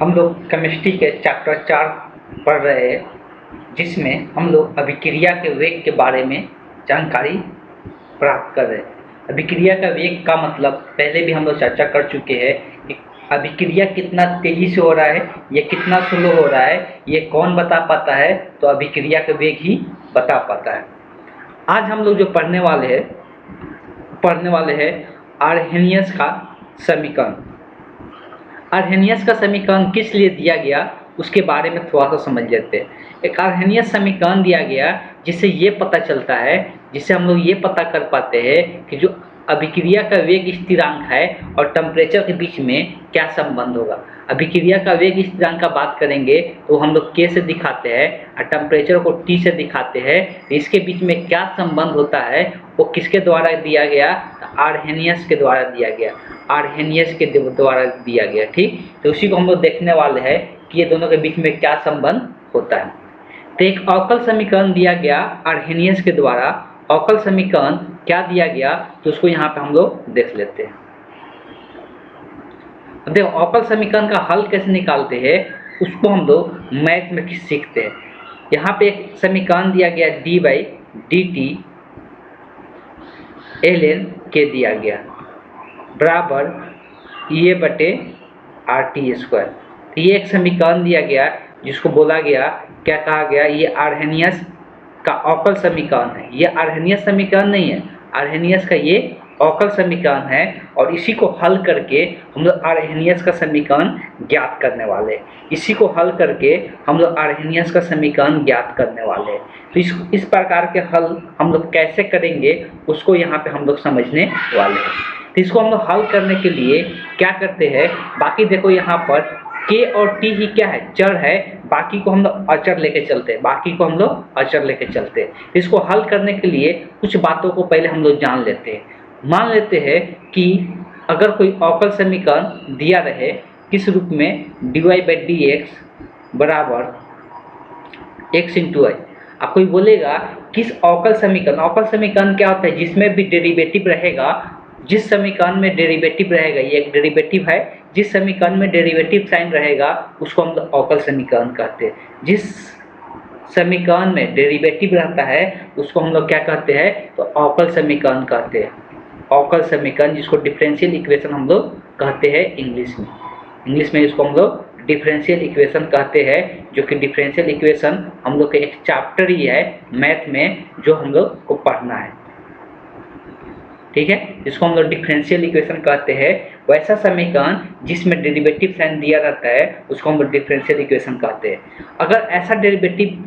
हम लोग केमिस्ट्री के चैप्टर 4 पढ़ रहे हैं, जिसमें हम लोग अभिक्रिया के वेग के बारे में जानकारी प्राप्त कर रहे हैं। अभिक्रिया का वेग का मतलब पहले भी हम लोग चर्चा कर चुके हैं कि अभिक्रिया कितना तेजी से हो रहा है, ये कितना स्लो हो रहा है, ये कौन बता पाता है? तो अभिक्रिया का वेग ही बता पाता है। आज हम लोग जो पढ़ने वाले हैं आर्हेनियस का समीकरण। आर्हेनियस का समीकरण किस लिए दिया गया उसके बारे में थोड़ा सा समझ लेते हैं। एक आर्हेनियस समीकरण दिया गया जिससे ये पता चलता है, जिससे हम लोग ये पता कर पाते हैं कि जो अभिक्रिया का वेग स्थिरांक है और टेम्परेचर के बीच में क्या संबंध होगा। अभिक्रिया का वेग स्थिरांक का बात करेंगे तो हम लोग K से दिखाते हैं और टेम्परेचर को T से दिखाते हैं। इसके बीच में क्या संबंध होता है वो किसके द्वारा दिया गया? आर्हेनियस के द्वारा दिया गया, आर्हेनियस के द्वारा दिया गया। ठीक, तो उसी को हम लोग देखने वाले हैं कि ये दोनों के बीच में क्या संबंध होता है। तो एक अवकल समीकरण दिया गया आर्हेनियस के द्वारा। अवकल समीकरण क्या दिया गया तो उसको यहाँ पे हम लोग देख लेते हैं। देखो, अवकल समीकरण का हल कैसे निकालते हैं उसको हम लोग मैथ में सीखते हैं। यहाँ पे एक समीकरण दिया गया dy/dt ln के दिया गया बराबर EA/RT²। ये एक समीकरण दिया गया जिसको बोला गया, क्या कहा गया? ये आर्हेनियस का अवकल समीकरण है। ये आर्हेनियस समीकरण नहीं है, आर्हेनियस का ये अवकल समीकरण है और इसी को हल करके हम लोग आर्हेनियस का समीकरण ज्ञात करने वाले हैं। इसी को हल करके हम लोग आर्हेनियस का समीकरण ज्ञात करने वाले हैं। तो इस प्रकार के हल हम लोग कैसे करेंगे उसको यहाँ पे हम लोग समझने वाले हैं। तो इसको हम लोग हल करने के लिए क्या करते हैं, बाकी देखो यहाँ पर K और T ही क्या है? चर है। बाकी को हम लोग अचर लेके चलते हैं, इसको हल करने के लिए कुछ बातों को पहले हम लोग जान लेते हैं। मान लेते हैं कि अगर कोई अवकल समीकरण दिया रहे किस रूप में dy/dx बराबर x × y। अब कोई बोलेगा किस अवकल समीकरण क्या होता है? जिसमें भी डेरिवेटिव रहेगा, जिस समीकरण में डेरिवेटिव रहेगा, ये एक डेरिवेटिव है, जिस समीकरण में डेरिवेटिव साइन रहेगा उसको हम लोग अवकल समीकरण कहते हैं। जिस समीकरण में डेरिवेटिव रहता है उसको हम लोग क्या कहते हैं? तो अवकल समीकरण कहते हैं। अवकल समीकरण जिसको डिफरेंशियल इक्वेशन हम लोग कहते हैं इंग्लिश में इसको हम लोग डिफरेंशियल इक्वेशन कहते हैं, जो कि डिफरेंशियल इक्वेशन हम लोग के एक चैप्टर ही है मैथ में जो हम लोग को पढ़ना है। ठीक है, इसको हम लोग डिफरेंशियल इक्वेशन कहते हैं। वैसा समीकरण जिसमें डेरिवेटिव साइन दिया रहता है उसको हम लोग डिफरेंशियल इक्वेशन कहते हैं। अगर ऐसा डेरिवेटिव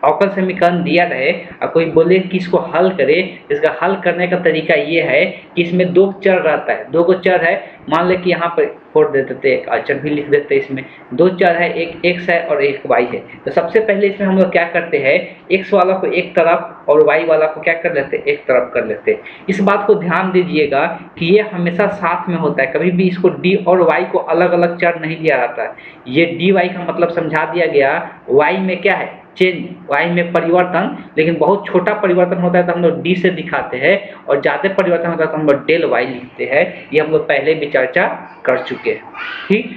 अवकल समीकरण दिया रहे और कोई बोले कि इसको हल करे, इसका हल करने का तरीका ये है कि इसमें दो चर रहता है, दो चर है। मान ले कि यहाँ पर फोड़ दे देते, एक अचर भी लिख देते। इसमें दो चर है, एक x है और एक y है। तो सबसे पहले इसमें हम लोग क्या करते हैं, x वाला को एक तरफ और y वाला को क्या कर लेते हैं? एक तरफ कर लेते हैं। इस बात को ध्यान दीजिएगा कि ये हमेशा साथ में होता है, कभी भी इसको d और y को अलग अलग चर नहीं दिया जाता है। ये dy का मतलब समझा दिया गया, y में क्या है? चेंज, y में परिवर्तन। लेकिन बहुत छोटा परिवर्तन होता है तो हम लोग d से दिखाते हैं और ज़्यादा परिवर्तन होता है तो हम लोग डेल y लिखते हैं। ये हम लोग पहले भी चर्चा कर चुके हैं। ठीक,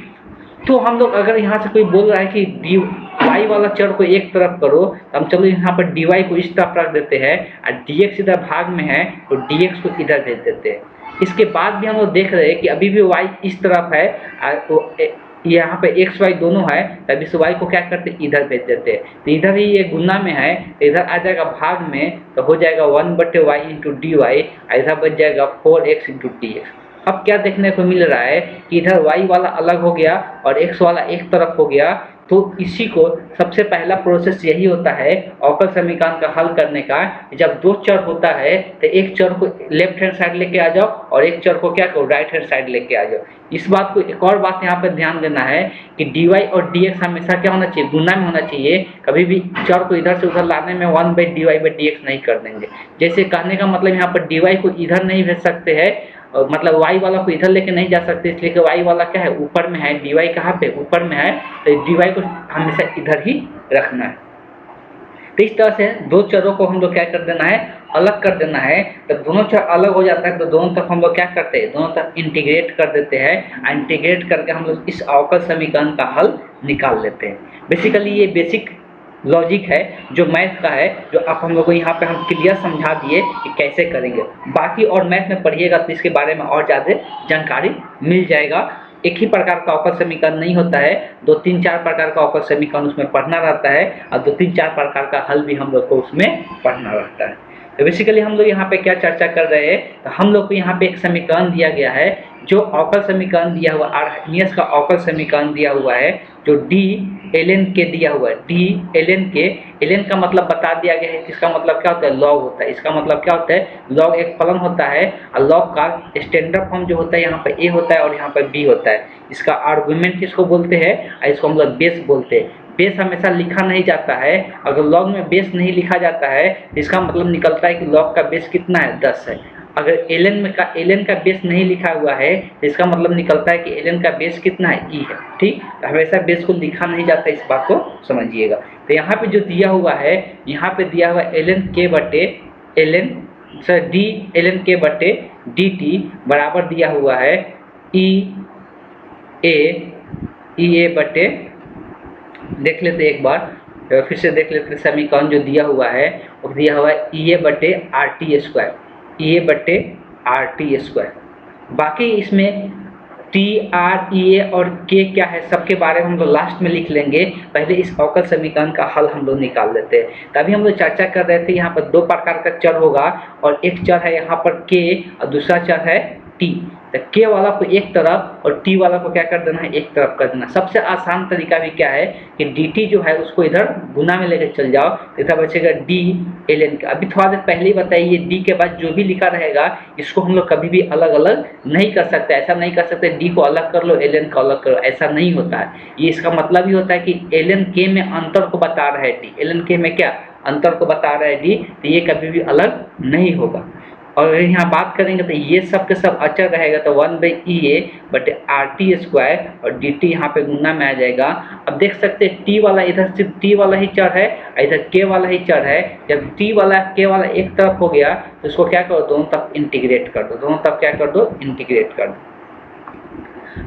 तो हम लोग अगर यहाँ से कोई बोल रहा है कि y वाला चर को एक तरफ करो, तो हम चलो यहाँ पर dy को इस तरफ रख देते हैं और dx इधर भाग में है तो dx को इधर भेज देते हैं। इसके बाद भी हम लोग देख रहे हैं कि अभी भी y इस तरफ है तो यहाँ पे x y दोनों है, तब इस y को क्या करते हैं? इधर भेज देते हैं। तो इधर ही ये गुना में है तो इधर आ जाएगा भाग में, तो हो जाएगा 1/y × dy, इधर बच जाएगा 4x × dx। अब क्या देखने को मिल रहा है कि इधर y वाला अलग हो गया और x वाला एक तरफ हो गया। तो इसी को सबसे पहला प्रोसेस यही होता है अवकल समीकरण का हल करने का। जब दो चर होता है तो एक चर को लेफ्ट हैंड साइड लेके आ जाओ और एक चर को क्या करो? राइट हैंड साइड लेके आ जाओ। इस बात को एक और बात यहाँ पर ध्यान देना है कि dy और dx हमेशा क्या होना चाहिए? गुना में होना चाहिए। कभी भी चर को इधर से उधर लाने में 1/dy/dx नहीं कर देंगे। जैसे कहने का मतलब यहाँ पर dy को इधर नहीं भेज सकते हैं, मतलब y वाला को इधर लेके नहीं जा सकते, इसलिए कि y वाला क्या है? ऊपर में है, dy कहाँ पे? ऊपर में है, तो dy को हमेशा इधर ही रखना है। तो इस तरह से दो चरों को हम लोग क्या कर देना है, अलग कर देना है। तो दोनों चर अलग हो जाता है तो दोनों तरफ हम लोग क्या करते हैं, दोनों तरफ इंटीग्रेट कर देते हैं। इंटीग्रेट करके हम लोग इस अवकल समीकरण का हल निकाल लेते हैं। बेसिकली ये बेसिक लॉजिक है जो मैथ का है, जो आप हम लोग को यहाँ पे हम क्लियर समझा दिए कि कैसे करेंगे। बाकी और मैथ में पढ़िएगा तो इसके बारे में और ज़्यादा जानकारी मिल जाएगा। एक ही प्रकार का अवकल समीकरण नहीं होता है, 2-3-4 प्रकार का अवकल समीकरण उसमें पढ़ना रहता है और 2-3-4 प्रकार का हल भी हम लोग को उसमें पढ़ना रहता है। तो बेसिकली हम लोग यहाँ पे क्या चर्चा कर रहे हैं, तो हम लोग को यहाँ पे एक समीकरण दिया गया है, जो अवकल समीकरण दिया हुआ आर्हेनियस का अवकल समीकरण दिया हुआ है, जो डी ln के दिया हुआ है। डी ln के, ln का मतलब बता दिया गया है, इसका मतलब क्या होता है, लॉग होता है। इसका मतलब क्या होता है, लॉग एक फलन होता है और लॉग का स्टैंडर्ड फॉर्म जो होता है यहाँ पर a होता है और यहाँ पर b होता है। इसका आर्गुमेंट किसको बोलते हैं, इसको हम लोग बेस बोलते हैं। बेस हमेशा लिखा नहीं जाता है, अगर लॉग में बेस नहीं लिखा जाता है तो इसका मतलब निकलता है कि लॉग का बेस कितना है, 10 है। अगर ln का बेस नहीं लिखा हुआ है तो इसका मतलब निकलता है कि ln का बेस कितना है, e है। ठीक, हमेशा बेस को लिखा नहीं जाता, इस बात को समझिएगा। तो यहाँ पे जो दिया हुआ है, यहाँ पे दिया हुआ ln के बटे डी ln के बटे dt बराबर दिया हुआ है e a बटे, देख लेते एक बार, फिर से देख लेते समीकरण जो दिया हुआ है, वो दिया हुआ है ई ए बटे आर टी स्क्वायर, ई ए बटे आर टी स्क्वायर। बाकी इसमें टी आर ई ए और के क्या है, सबके बारे में हम लोग लास्ट में लिख लेंगे। पहले इस अवकल समीकरण का हल हम लोग निकाल लेते हैं। तभी हम लोग चर्चा कर रहे थे, यहाँ पर दो प्रकार का चर होगा और एक चर है यहाँ पर के और दूसरा चर है टी। तो के वाला को एक तरफ और टी वाला को क्या कर देना है, एक तरफ कर देना। सबसे आसान तरीका भी क्या है कि dt जो है उसको इधर गुना में लेकर चल जाओ, इधर बचेगा d ln का। अभी थोड़ा देर पहले ही बताइए, d के बाद जो भी लिखा रहेगा इसको हम लोग कभी भी अलग अलग नहीं कर सकते। ऐसा नहीं कर सकते d को अलग कर लो ln को अलग करो, ऐसा नहीं होता है। ये इसका मतलब ही होता है कि ln k में अंतर को बता रहा है d, ln k में क्या अंतर को बता रहा है d, तो ये कभी भी अलग नहीं होगा। और अगर यहाँ बात करेंगे तो ये सब के सब अचर रहेगा, तो 1/EA बटे आर टी स्क्वायर और डी टी यहाँ पे गुना में आ जाएगा। अब देख सकते हैं टी वाला इधर सिर्फ टी वाला ही चर है, इधर के वाला ही चर है। जब टी वाला के वाला एक तरफ हो गया तो इसको क्या करो, दोनों तरफ इंटीग्रेट कर दो, दोनों तरफ क्या कर दो, इंटीग्रेट कर दो।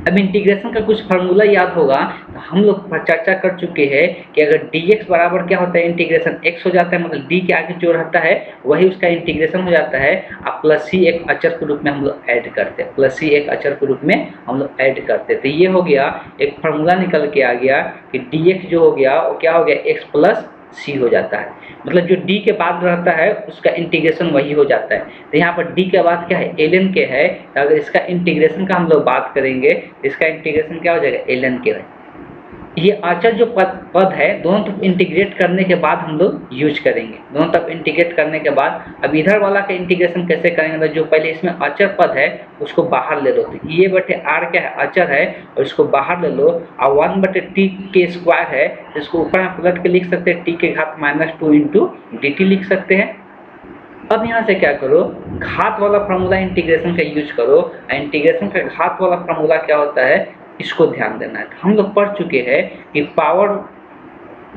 अब इंटीग्रेशन का कुछ फार्मूला याद होगा, तो हम लोग चर्चा कर चुके हैं कि अगर dx बराबर क्या होता है, इंटीग्रेशन x हो जाता है, मतलब d के आगे जो रहता है वही उसका इंटीग्रेशन हो जाता है। अब प्लस सी एक अचर के रूप में हम लोग ऐड करते हैं, प्लस सी एक अचर के रूप में हम लोग ऐड करते हैं। तो ये हो गया, एक फार्मूला निकल के आ गया कि dx जो हो गया वो क्या हो गया, x प्लस सी हो जाता है। मतलब जो d के बाद रहता है उसका इंटीग्रेशन वही हो जाता है। तो यहाँ पर d के बाद क्या है, ln के है। तो अगर इसका इंटीग्रेशन का हम लोग बात करेंगे, इसका इंटीग्रेशन क्या हो जाएगा, ln के है। ये अचर जो पद है दोनों तरफ इंटीग्रेट करने के बाद हम लोग यूज करेंगे, दोनों तरफ इंटीग्रेट करने के बाद। अब इधर वाला का इंटीग्रेशन कैसे करेंगे, तो जो पहले इसमें अचर पद है उसको बाहर ले लो। तो ये बटे आर क्या है, अचर है, और इसको बाहर ले लो। और 1/t के स्क्वायर है, इसको ऊपर में पलट के लिख सकते हैं, t के घात -2 इंटू dt लिख सकते हैं। अब यहाँ से क्या करो, घात वाला फार्मूला इंटीग्रेशन का यूज करो। इंटीग्रेशन का घात वाला फार्मूला क्या होता है, इसको ध्यान देना है। हम लोग पढ़ चुके हैं कि पावर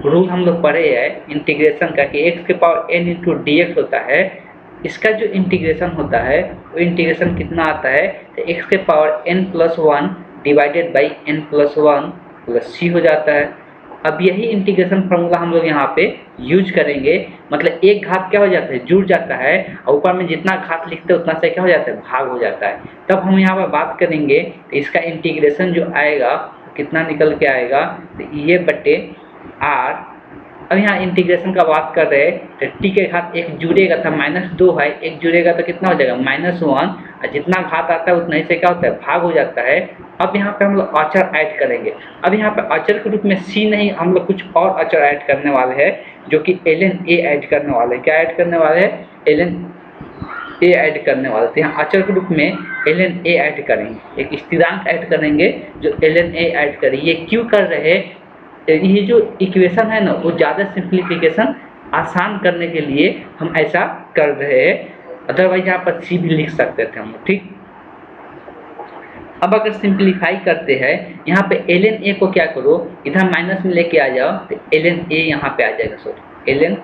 रूल हम लोग पढ़े हैं इंटीग्रेशन का, कि x के पावर n इंटू dx होता है। इसका जो इंटीग्रेशन होता है वो इंटीग्रेशन कितना आता है, तो x के power n+1 divided by n+1 plus c हो जाता है। अब यही इंटीग्रेशन फार्मूला हम लोग यहाँ पे यूज करेंगे। मतलब एक घात क्या हो जाता है, जुड़ जाता है, और ऊपर में जितना घात लिखते हैं उतना से क्या हो जाता है, भाग हो जाता है। तब हम यहाँ पर बात करेंगे तो इसका इंटीग्रेशन जो आएगा कितना निकल के आएगा, तो ये बटे आर। अब यहाँ इंटीग्रेशन का बात कर रहे हैं तो टी के घात एक जुड़ेगा था, -2 है, एक जुड़ेगा तो कितना हो जाएगा, -1, और जितना घात आता है उतना ही से क्या होता है, भाग हो जाता है। अब यहाँ पे हम लोग अचर ऐड करेंगे। अब यहाँ पे अचर के रूप में सी नहीं, हम लोग कुछ और अचर ऐड करने वाले हैं, जो कि ln a ऐड करने वाले हैं। क्या ऐड करने वाले हैं, ln a ऐड करने वाले थे। यहाँ अचर के रूप में ln a ऐड करेंगे, एक स्थिरांक ऐड करेंगे जो ln a ऐड करेंगे। ये क्यों कर रहे हैं, ये जो इक्वेशन है ना, वो ज़्यादा सिंप्लीफिकेशन आसान करने के लिए हम ऐसा कर रहे हैं। अदरवाइज यहाँ पर सी भी लिख सकते थे हम, ठीक। अब अगर सिंप्लीफाई करते हैं, यहाँ पे ln a को क्या करो, इधर माइनस में लेके आ जाओ, तो ln a यहाँ पे आ जाएगा, सॉरी ln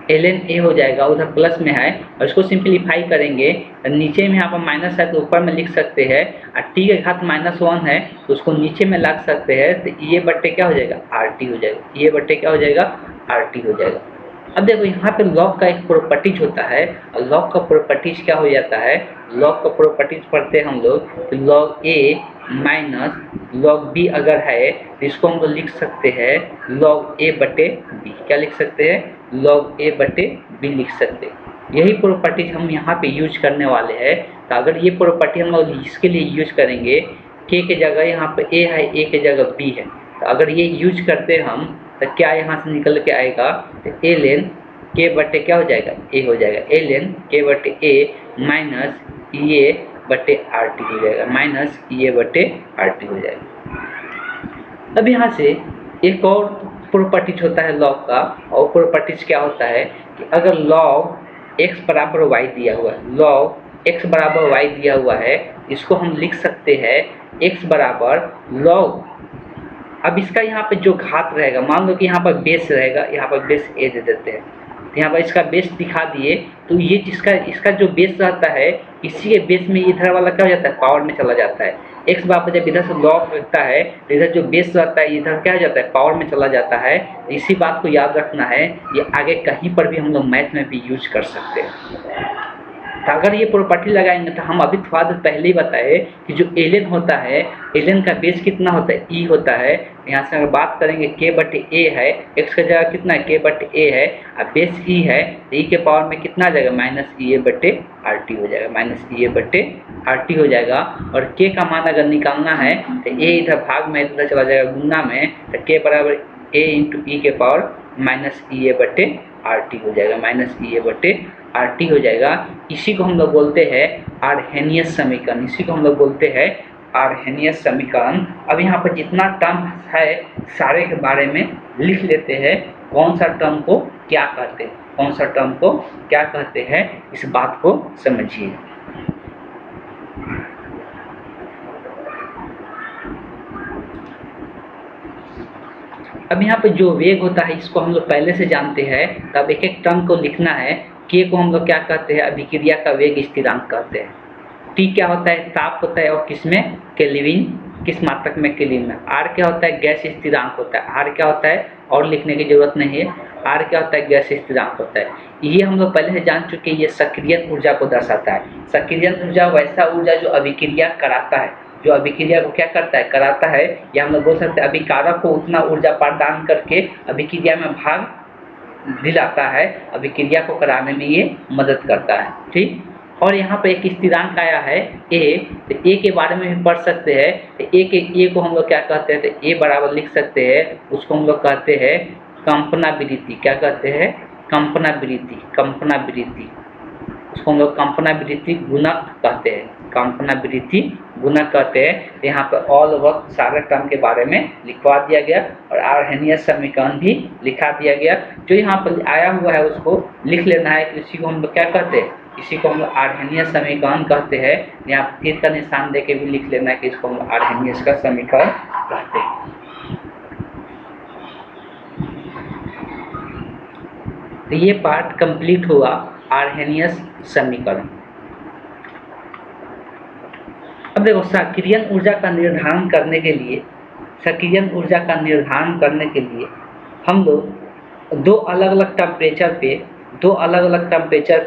ln a हो जाएगा, उधर प्लस में है और इसको सिंप्लीफाई करेंगे, नीचे में यहाँ पर माइनस है तो ऊपर में लिख सकते हैं, और t के घात -1 है तो उसको नीचे में लग सकते हैं, तो ये बट्टे क्या हो जाएगा, RT हो जाएगा, ये बट्टे क्या हो जाएगा, RT हो जाएगा। अब देखो यहाँ पे लॉग का एक प्रॉपर्टीज होता है, और लॉग का प्रॉपर्टीज क्या हो जाता है, लॉग का प्रॉपर्टीज पढ़ते हैं हम लोग, तो log a minus log b अगर है तो इसको हम लोग लिख सकते हैं लॉग a बटे b, क्या लिख सकते हैं, लॉग a बटे b लिख सकते हैं। यही प्रॉपर्टीज हम यहाँ पे यूज करने वाले हैं। तो अगर ये प्रॉपर्टी हम लोग इसके लिए यूज करेंगे, k के जगह यहाँ पे a है, a के जगह b है, तो अगर ये यूज करते हैं हम तो क्या यहाँ से निकल के आएगा, तो ln k बटे क्या हो जाएगा, a हो जाएगा, ln k बटे a माइनस ये बटे RT हो जाएगा, माइनस ये बटे RT हो जाएगा। अब यहाँ से एक और प्रॉपर्टीज होता है लॉग का, और प्रॉपर्टीज क्या होता है कि अगर लॉग x बराबर y दिया हुआ है, लॉग x बराबर y दिया हुआ है, इसको हम लिख सकते हैं x बराबर लॉग, अब इसका यहाँ पे जो घात रहेगा, मान लो कि यहाँ पर बेस रहेगा, यहाँ पर बेस a दे देते हैं, तो यहाँ पर इसका बेस दिखा दिए, तो ये जिसका इसका जो बेस रहता है, इसी के बेस में इधर वाला क्या हो जाता है, पावर में चला जाता है। x बराबर जब इधर से लॉग रखता है तो इधर जो बेस रहता है इधर क्या हो जाता है, पावर में चला जाता है। इसी बात को याद रखना है, ये आगे कहीं पर भी हम लोग मैथ में भी यूज कर सकते हैं। तो अगर ये प्रॉपर्टी लगाएंगे तो हम अभी थोड़ा देर पहले ही बताए कि जो ln होता है, ln का बेस कितना होता है, e होता है। यहाँ से अगर बात करेंगे k बटे a है, x का जगह कितना है, k बटे a है, और बेस e है, तो e के पावर में कितना आ जाएगा, माइनस ई ए बटे RT हो जाएगा, माइनस ई ए बटे RT हो जाएगा। और k का मान अगर निकालना है तो a इधर भाग में इधर चला जाएगा गुना में, तो k बराबर a इंटू ई के पावर माइनस ई ए बटे RT हो जाएगा, माइनस ई ए बटे RT हो जाएगा। इसी को हम लोग बोलते हैं आर्हेनियस समीकरण, इसी को हम लोग बोलते हैं आर्हेनियस समीकरण। अब यहाँ पर जितना टर्म है सारे के बारे में लिख लेते हैं, कौन सा टर्म को क्या कहते हैं, कौन सा टर्म को क्या कहते हैं, इस बात को समझिए। अब यहाँ पे जो वेग होता है इसको हम लोग पहले से जानते हैं, तब एक एक टर्म को लिखना है। K को हम लोग क्या कहते हैं, अभिक्रिया का वेग स्थिरांक कहते हैं। T क्या होता है, ताप होता है, और किसमें, केल्विन, किस मात्रक में, केल्विन में। R क्या होता है, गैस स्थिरांक होता है। R क्या होता है, और लिखने की जरूरत नहीं है, R क्या होता है, गैस स्थिरांक होता है। ये हम लोग पहले से जान चुके हैं, ये सक्रियन ऊर्जा को दर्शाता है। सक्रियन ऊर्जा वैसा ऊर्जा जो अभिक्रिया कराता है, जो अभिक्रिया को क्या करता है, कराता है, या हम लोग बोल सकते हैं अभिकारक को उतना ऊर्जा प्रदान करके अभिक्रिया में भाग दिलाता है, अभिक्रिया को कराने में ये मदद करता है, ठीक। और यहाँ पे एक स्थिरांक आया है A, तो A के बारे में भी पढ़ सकते हैं। तो A को हम लोग क्या कहते हैं, तो A बराबर लिख सकते हैं, उसको हम लोग कहते हैं कंपनावृत्ति, क्या कहते हैं, कंपनावृत्ति, कंपनावृत्ति, उसको हम लोग कंपनावृत्ति गुणक कहते हैं, कंपनावृत्ति गुणक कहते हैं। यहाँ पर ऑल वक्त सारे टर्म के बारे में लिखवा दिया गया, और आर्हेनियस समीकरण भी लिखा दिया गया। जो यहाँ पर आया हुआ है उसको लिख लेना है, इसी को हम लोग क्या कहते हैं, इसी को हम लोग आर्हेनियस समीकरण कहते हैं। यहाँ तीर का निशान देके भी लिख लेना है कि इसको हम आर्हेनियस का समीकरण कहते हैं। तो ये पार्ट कंप्लीट हुआ आर्हेनियस समीकरण। अब देखो, सक्रियन ऊर्जा का निर्धारण करने के लिए, सक्रियन ऊर्जा का निर्धारण करने के लिए हम लोग दो अलग अलग टेम्परेचर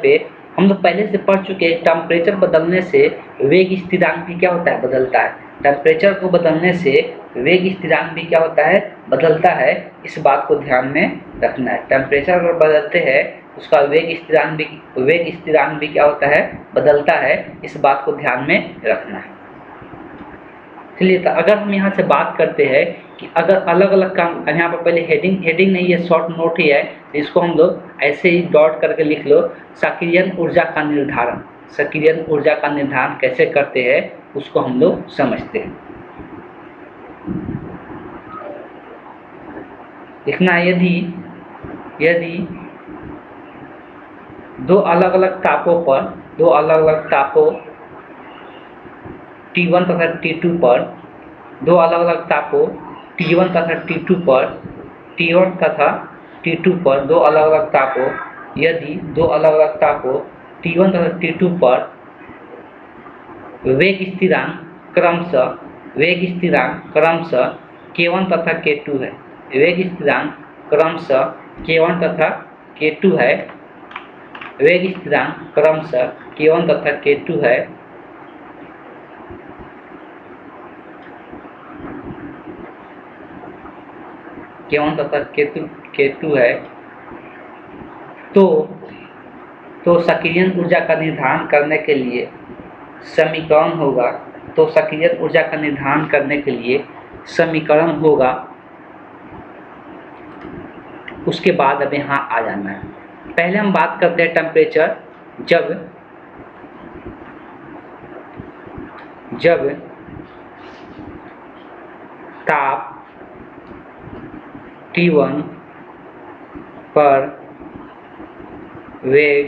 पे हम लोग पहले से पढ़ चुके हैं। टेम्परेचर बदलने से वेग स्थिरांक भी क्या होता है, बदलता है। टेम्परेचर को बदलने से वेग स्थिरांक भी क्या होता है, बदलता है। इस बात को ध्यान में रखना है। टेम्परेचर अगर बदलते हैं उसका वेग स्थिरांक भी क्या होता है, बदलता है। इस बात को ध्यान में रखना है। चलिए, तो अगर हम यहाँ से बात करते हैं कि अगर अलग अलग काम, यहाँ पर पहले हेडिंग नहीं है, शॉर्ट नोट ही है, तो इसको हम लोग ऐसे ही डॉट करके लिख लो। सक्रियन ऊर्जा का निर्धारण, सक्रियन ऊर्जा का निर्धारण कैसे करते हैं उसको हम लोग समझते हैं। लिखना, यदि दो अलग अलग तापों T1 तथा T2 पर, दो अलग अलग तापों T1 तथा T2 पर, T1 तथा T2 पर दो अलग अलग तापों यदि दो अलग अलग तापों T1 तथा T2 पर वेग स्थिरांक क्रमशः K1 तथा K2 है। वेग स्थिरांक क्रमशः K1 तथा K2 है। वेग स्थिरांक क्रमशः K1 तथा K2 है। K1 तथा K2 है। तो सक्रियण ऊर्जा का निर्धारण करने के लिए समीकरण होगा। सक्रियण ऊर्जा का निर्धारण करने के लिए समीकरण होगा। उसके बाद अब यहाँ आ जाना है। पहले हम बात करते हैं टेम्परेचर। जब ताप T1 पर वेग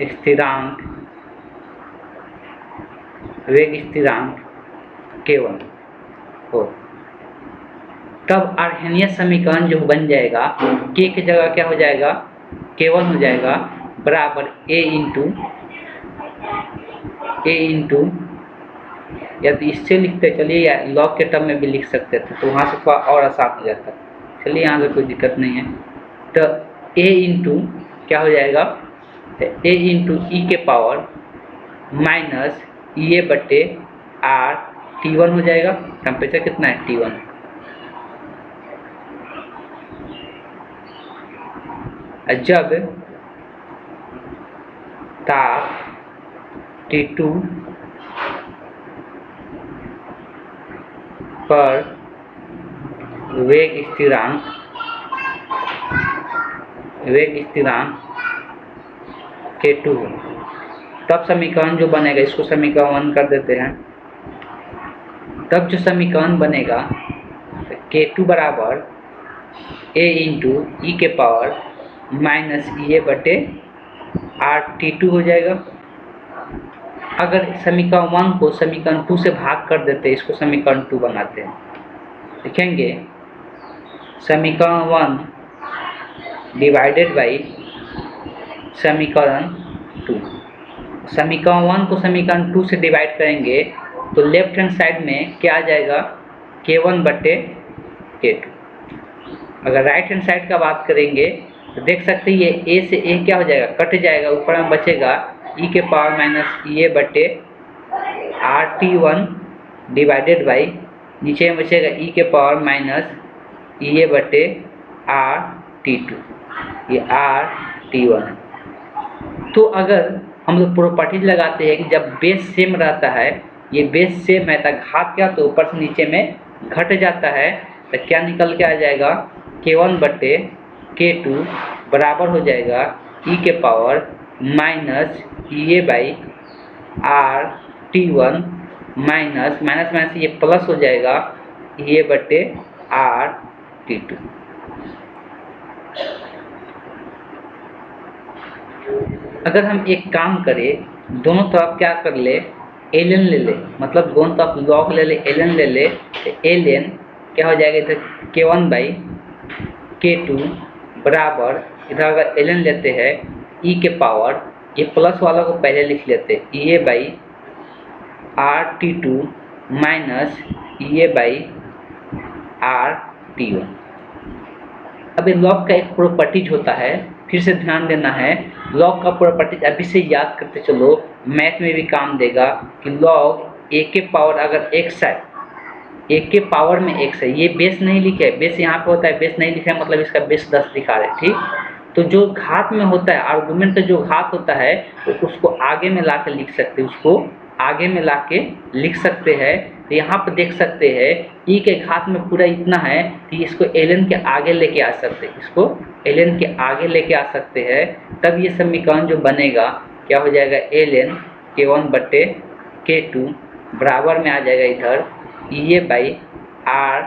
स्थिरांक K1 हो, तब आर्हेनियस समीकरण जो बन जाएगा, K की जगह क्या हो जाएगा, K1 हो जाएगा बराबर A इंटू या तो इससे लिखते चलिए या लॉग के टर्म में भी लिख सकते थे, तो वहाँ से थोड़ा और आसान हो जाता। चलिए यहाँ से कोई दिक्कत नहीं है। तो A इंटू क्या हो जाएगा, A इंटू ई के पावर माइनस EA बटे R T1 हो जाएगा। टेम्परेचर कितना है, T1। जब ताप T2 पर वेग स्थिरांक K2 हो, तब समीकरण जो बनेगा, इसको समीकरण 1 कर देते हैं। तब जो समीकरण बनेगा K2 बराबर A इंटू ई के पावर माइनस EA बटे R T2 हो जाएगा। अगर समीकरण 1 को समीकरण 2 से भाग कर देते, इसको समीकरण 2 बनाते हैं, लिखेंगे समीकरण 1 डिवाइडेड बाई समीकरण 2। समीकरण 1 को समीकरण 2 से डिवाइड करेंगे तो लेफ्ट हैंड साइड में क्या आ जाएगा, K1 बटे K2। अगर राइट हैंड साइड का बात करेंगे तो देख सकते हैं ये A से A क्या हो जाएगा, कट जाएगा, ऊपर में बचेगा ई के पावर माइनस EA बटे R T1 डिवाइडेड बाई नीचे में बचेगा ई के पावर माइनस EA बटे R T2, ये R T1 है। तो अगर हम लोग प्रॉपर्टीज लगाते हैं कि जब बेस सेम रहता है, ये बेस सेम है, तो घात क्या तो ऊपर से नीचे में घट जाता है, तो क्या निकल के आ जाएगा, K1 बटे K2 बराबर हो जाएगा ई के power minus EA by R T1 minus ये प्लस हो जाएगा EA बटे R T2। अगर हम एक काम करें, दोनों तरफ क्या कर ले, ln ले ले, मतलब दोनों तरफ log ले ले, ln ले ले, तो ln क्या हो जाएगा, इधर K1 बाई K2 बराबर, इधर अगर ln लेते हैं ई के पावर, ये प्लस वाला को पहले लिख लेते हैं, EA by R T2 minus EA by R T1। अब लॉग का एक प्रॉपर्टीज होता है, फिर से ध्यान देना है, लॉग का प्रॉपर्टीज अभी से याद करते चलो, मैथ में भी काम देगा कि लॉग ए के पावर अगर x है, ए के पावर में x है, ये बेस नहीं लिखे है, बेस यहाँ पे होता है, बेस नहीं लिखा है मतलब इसका बेस 10 दिखा रहे, ठीक। तो जो घात में होता है, आर्गुमेंट का जो घात होता है, तो उसको आगे में ला के लिख सकते हैं, उसको आगे में ला के लिख सकते हैं। तो यहाँ पर देख सकते हैं ई के घात में पूरा इतना है, तो इसको ln के आगे लेके आ सकते हैं, इसको ln के आगे लेके आ सकते हैं, तब ये समीकरण जो बनेगा क्या हो जाएगा, ln K1 बटे K2 बराबर में आ जाएगा इधर EA by R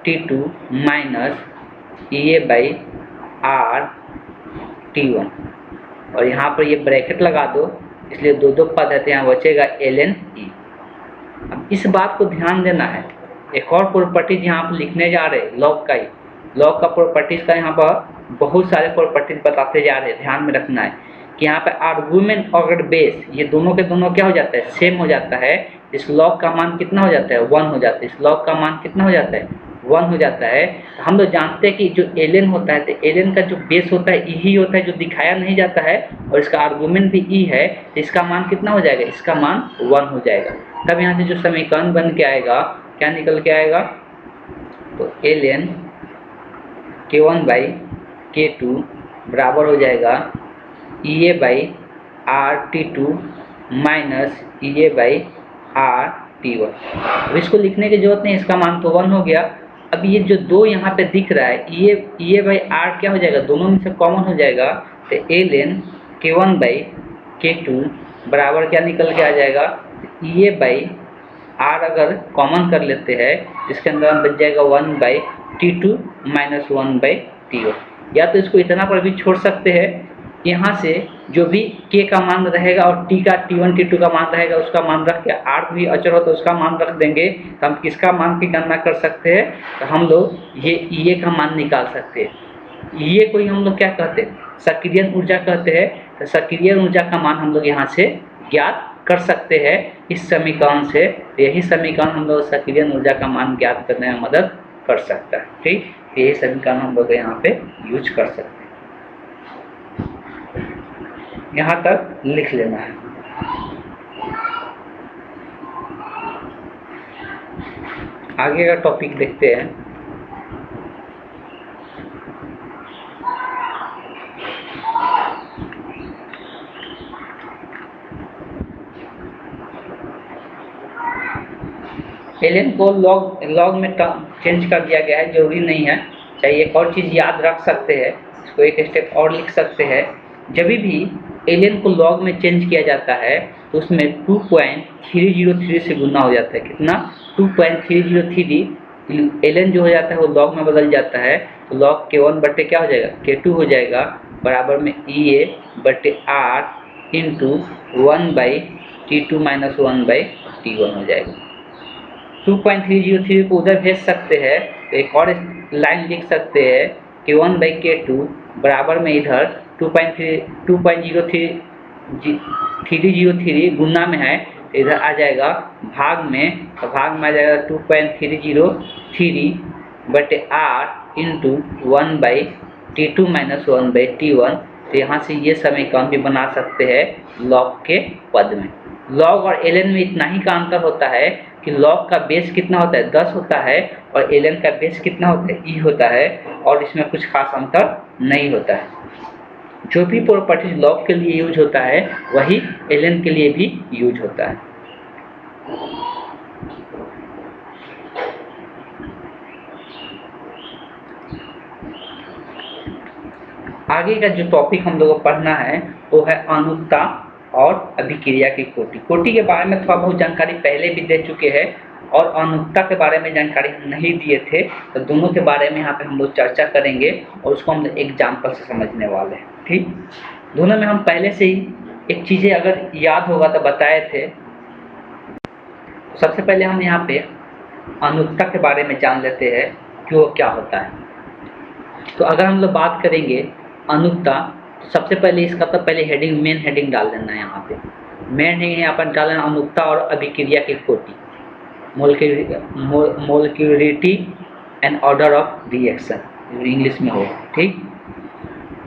T2 minus EA by R T1, और यहाँ पर ये ब्रैकेट लगा दो, इसलिए दो पद है, तो यहाँ बचेगा ln E। अब इस बात को ध्यान देना है, एक और प्रॉपर्टीज यहाँ पर लिखने जा रहे लॉग का ही, लॉग का प्रॉपर्टीज का यहाँ पर बहुत सारे प्रॉपर्टीज बताते जा रहे हैं, ध्यान में रखना है कि यहाँ पे आर्गुमेंट और बेस ये दोनों के दोनों क्या हो जाता है, सेम हो जाता है। इस लॉग का मान कितना हो जाता है, 1 हो जाता है। इस लॉग का मान कितना हो जाता है, 1 हो जाता है। हम लोग जानते हैं कि जो एलन होता है, तो एलन का जो बेस होता है ई ही होता है, जो दिखाया नहीं जाता है, और इसका आर्गुमेंट भी ई है, तो इसका मान कितना हो जाएगा, इसका मान 1 हो जाएगा। तब यहाँ से जो समीकरण बन के आएगा, क्या निकल के आएगा, तो एलन K1 बाई K2 बराबर हो जाएगा EA by RT2 minus EA by RT1। अब इसको लिखने की जरूरत नहीं, इसका मान तो 1 हो गया। अब ये जो दो यहाँ पे दिख रहा है EA बाई R क्या हो जाएगा, दोनों में से कॉमन हो जाएगा, तो एलन K1 बाई K2 बराबर क्या निकल के आ जाएगा, EA बाई R अगर कॉमन कर लेते हैं, इसके अंदर बच जाएगा 1 by T2 minus 1 by T1। या तो इसको इतना पर भी छोड़ सकते हैं, यहाँ से जो भी K का मान रहेगा और T का T1 T2 का मान रहेगा उसका मान रख के, R भी अचर हो तो उसका मान रख देंगे, तो हम किसका मान की गणना कर सकते हैं, तो हम लोग ये EA का मान निकाल सकते हैं। EA को ही हम लोग क्या कहते हैं, सक्रियण ऊर्जा कहते हैं। तो सक्रिय ऊर्जा का मान हम लोग यहाँ से ज्ञात कर सकते हैं इस समीकरण से। यही समीकरण हम लोग सक्रिय ऊर्जा का मान ज्ञात करने में मदद कर सकता है। ठीक, यही समीकरण हम लोग यहाँ पे यूज कर सकते हैं। यहाँ तक लिख लेना है। आगे का टॉपिक देखते हैं। एलन को लॉग में चेंज कर दिया गया है, जरूरी नहीं है। चाहिए एक और चीज़ याद रख सकते हैं, इसको एक स्टेप और लिख सकते हैं। जब भी एलन को लॉग में चेंज किया जाता है तो उसमें 2.303 से गुना हो जाता है। कितना, 2.303। एलन जो हो जाता है वो लॉग में बदल जाता है, तो लॉग K1 बटे क्या हो जाएगा, K2 हो जाएगा, बराबर में EA बटे R into 1 by T2 minus 1 by T1 हो जाएगा। 2.303 को उधर भेज सकते हैं, तो एक और लाइन लिख सकते हैं कि 1 बाई K2 बराबर में इधर 2.303 गुना में है, तो इधर आ जाएगा भाग में, तो भाग में आ जाएगा 2.303 बटे R into 1 by T2 minus 1 by T1। तो यहाँ से ये समीकरण भी बना सकते हैं लॉग के पद में। लॉग और एलन में इतना ही का अंतर होता है कि लॉग का बेस कितना होता है, 10 होता है, और एलन का बेस कितना होता है, ई होता है, और इसमें कुछ खास अंतर नहीं होता है। जो भी प्रॉपर्टीज लॉग के लिए यूज होता है वही एलन के लिए भी यूज होता है। आगे का जो टॉपिक हम लोगों को पढ़ना है वो है अनुक्ता और अभिक्रिया की कोटि। कोटि के बारे में थोड़ा बहुत जानकारी पहले भी दे चुके हैं, और अनुक्ता के बारे में जानकारी नहीं दिए थे, तो दोनों के बारे में यहाँ पे हम लोग चर्चा करेंगे और उसको हम एग्जाम्पल से समझने वाले हैं। ठीक, दोनों में हम पहले से ही एक चीज़ें अगर याद होगा तो बताए थे। सबसे पहले हम यहाँ पे अनुक्ता के बारे में जान लेते हैं कि वो क्या होता है। तो अगर हम लोग बात करेंगे अनुक्ता, सबसे पहले इसका तो पहले हेडिंग, मेन हेडिंग डाल देना है। यहाँ पे मेन हेडिंग यहाँ पर डालना अनुक्ता और अभिक्रिया की कोटि, molecularity and order of reaction, English में हो। ठीक,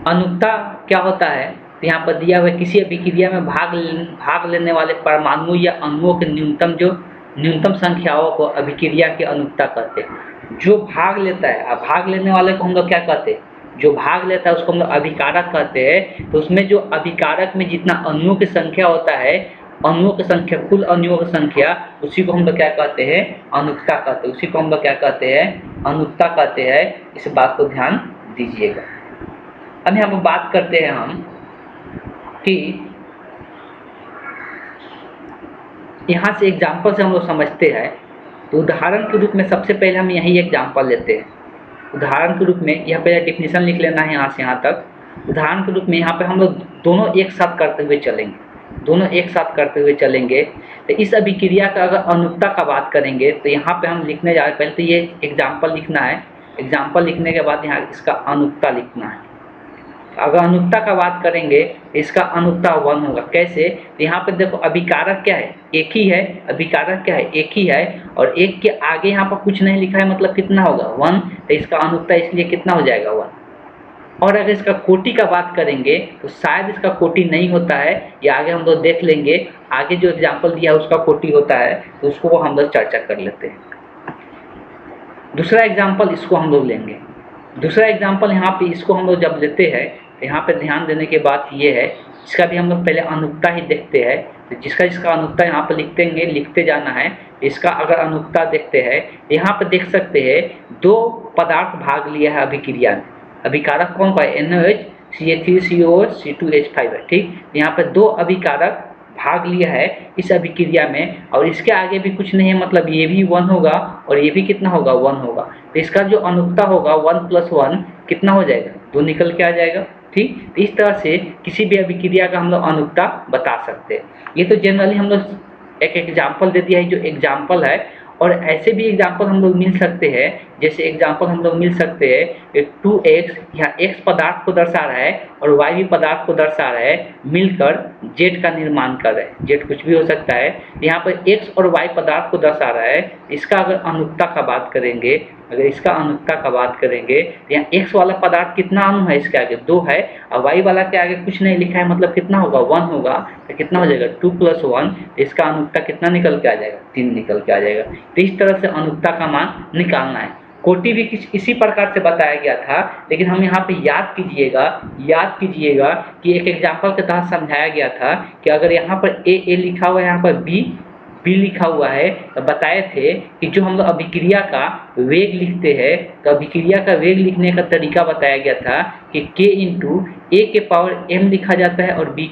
अनुक्ता क्या होता है, तो यहाँ पर दिया हुआ किसी अभिक्रिया में भाग लेने वाले परमाणु या अणुओं के न्यूनतम संख्याओं को अभिक्रिया की अनुक्ता कहते हैं। जो भाग लेता है, अब भाग लेने वाले को हम लोग क्या कहते हैं, जो भाग लेता है उसको हम लोग अभिकारक कहते हैं। तो उसमें जो अभिकारक में जितना अणुओं की संख्या होता है, अणुओं की संख्या, कुल अणुओं की संख्या, उसी को हम लोग क्या कहते हैं, अनुक्ता कहते हैं। उसी को हम लोग क्या कहते हैं, अनुक्ता कहते हैं। इस बात को ध्यान दीजिएगा। अब यहाँ पर बात करते हैं हम कि यहाँ से एग्जाम्पल से हम लोग समझते हैं। तो उदाहरण के रूप में सबसे पहले हम यही एग्जाम्पल लेते हैं। उदाहरण के रूप में यहाँ पे डिफिनीशन लिख लेना है यहाँ से यहाँ तक। उदाहरण के रूप में यहाँ पे हम लोग दोनों एक साथ करते हुए चलेंगे, तो इस अभिक्रिया का अगर अनुक्ता का बात करेंगे तो यहाँ पे हम लिखने जा रहे हैं। पहले तो ये एग्जाम्पल लिखना है एग्जाम्पल लिखने के बाद यहाँ इसका अनुक्ता लिखना है। अगर अनुक्ता का बात करेंगे इसका अनुक्ता 1 होगा। कैसे? यहाँ पे देखो अभिकारक क्या है, एक ही है, अभिकारक क्या है, एक ही है, और एक के आगे यहाँ पर कुछ नहीं लिखा है, मतलब कितना होगा 1, तो इसका अनुक्ता इसलिए कितना हो जाएगा 1। और अगर इसका कोटि का बात करेंगे तो शायद इसका कोटि नहीं होता है, ये आगे हम लोग देख लेंगे, आगे जो एग्जाम्पल दिया है उसका कोटि होता है, तो उसको हम लोग चर्चा कर लेते हैं। दूसरा एग्जाम्पल इसको हम लोग लेंगे। दूसरा एग्जाम्पल यहाँ पे इसको हम लोग जब लेते हैं, यहाँ पे ध्यान देने की बात ये है, इसका भी हम लोग पहले अनुक्ता ही देखते हैं। तो जिसका अनुक्ता यहाँ पर लिखते जाना है। इसका अगर अनुक्ता देखते हैं, यहाँ पे देख सकते हैं 2 पदार्थ भाग लिया है अभिक्रिया में। अभिकारक कौन का है? NaOH, CH3COOH, C2H5 है, ठीक। यहाँ पे 2 अभिकारक भाग लिया है इस अभिक्रिया में, और इसके आगे भी कुछ नहीं है, मतलब ये भी 1 होगा और ये भी कितना होगा 1 होगा। तो इसका जो अनुक्ता होगा 1 + 1 कितना हो जाएगा, 2 निकल के आ जाएगा, ठीक। तो इस तरह से किसी भी अभिक्रिया का हम लोग अनुक्ता बता सकते हैं। ये तो जनरली हम लोग एक एग्जाम्पल दे दिया है जो एग्जाम्पल है, और ऐसे भी एग्जाम्पल हम लोग मिल सकते हैं। जैसे एग्जाम्पल हम लोग मिल सकते हैं 2x, यहाँ x पदार्थ को दर्शा रहा है और y भी पदार्थ को दर्शा रहा है, मिलकर z का निर्माण कर रहे हैं। z कुछ भी हो सकता है, यहाँ पर x और y पदार्थ को दर्शा रहा है। इसका अगर अनुक्ता का बात करेंगे, अगर इसका अनुक्ता का बात करेंगे तो यहाँ x वाला पदार्थ कितना अणु है, इसके आगे 2 है, और y वाला के आगे कुछ नहीं लिखा है, मतलब कितना होगा 1 होगा। तो कितना हो जाएगा 2 + 1, इसका अनुक्ता कितना निकल के आ जाएगा, 3 निकल के आ जाएगा। तो इस तरह से अनुक्ता का मान निकालना है। कोटि भी इसी प्रकार से बताया गया था, लेकिन हम यहाँ पे याद कीजिएगा कि एक एग्जाम्पल के तहत समझाया गया था कि अगर यहाँ पर ए लिखा हुआ है, यहाँ पर बी लिखा हुआ है, तो बताए थे कि जो हम लोग अभिक्रिया का वेग लिखते हैं, तो अभिक्रिया का वेग लिखने का तरीका बताया गया था कि k × a⁴m लिखा जाता है और b